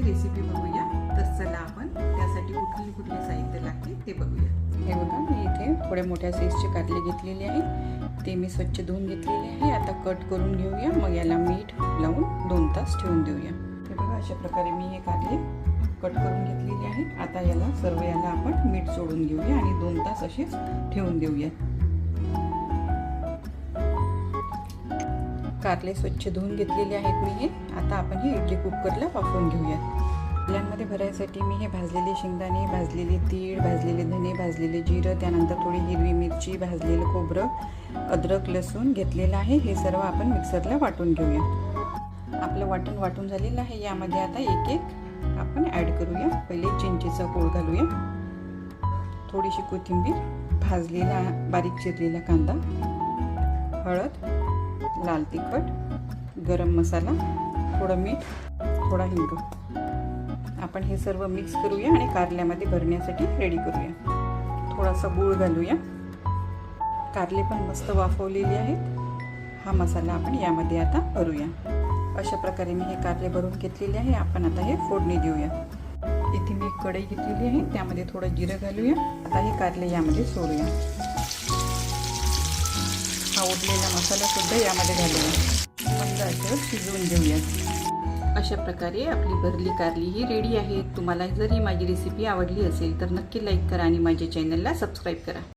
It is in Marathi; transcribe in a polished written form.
कारल्याची रेसिपी बघूया। तर चला आपण त्यासाठी कुठले साहित्य लागते ते बघूया। हे बघा, मी इथे थोड्या मोठ्या साईजचे कारले घेतलेले आहे। ते मी स्वच्छ धुवून घेतलेले आहे। आता कट करून घेऊया, मग याला मीठ लावून 2 तास ठेवून देऊया। हे बघा, अशा प्रकारे मी हे कारले कट करून घेतलेले आहे। आता याला सर्व याला आपण मीठ सोडून घेऊया आणि 2 तास असेच ठेवून देऊया। कारले स्वच्छ धुवून घेतलेले आहेत मी हे। आता आपण हे इडली कुकरला वाफवून घेऊया। कारल्यांमध्ये भरायसाठी मी हे भाजलेले शेंगदाणे, भाजलेले तीळ, भाजलेले धने, भाजलेले जिरं, त्यानंतर थोडी हिरवी मिरची, भाजलेलं खोबरं, अद्रक, लसूण घेतलेलं आहे। हे सर्व आपण मिक्सरला वाटून घेऊया। आपलं वाटून झालेलं आहे। यामध्ये आता एक आपण ॲड करूया। पहिले चिंचेचा कोळ घालूया, थोडीशी कोथिंबीर, भाजलेला बारीक चिरलेला कांदा, हळद, लाल तिखट, गरम मसाला, थोडं मीठ, थोडा हिंग। आपण हे सर्व मिक्स करूया आणि कारल्यामध्ये भरण्यासाठी रेडी करूया। थोडासा गूळ घालूया। कारले पण मस्त वाफवलेले आहेत। हा मसाला आपण यामध्ये आता भरूया। अशा प्रकारे मी हे कारले भरून घेतलेले आहे। आपण आता हे फोडणी देऊया। इथे मी एक कढई घेतलेली आहे, त्यामध्ये थोडं जिरं घालूया। आता हे कारले यामध्ये सोडूया। हा उरलेला मसाला सुद्धा यामध्ये घालूया। मंद आचेवर शिजवून घेऊया। अशा प्रकारे आपली भरली कारली ही रेडी आहे। तुम्हाला जर ही माझी रेसिपी आवडली असेल तर नक्की लाईक करा आणि माझ्या चॅनलला सबस्क्राईब करा।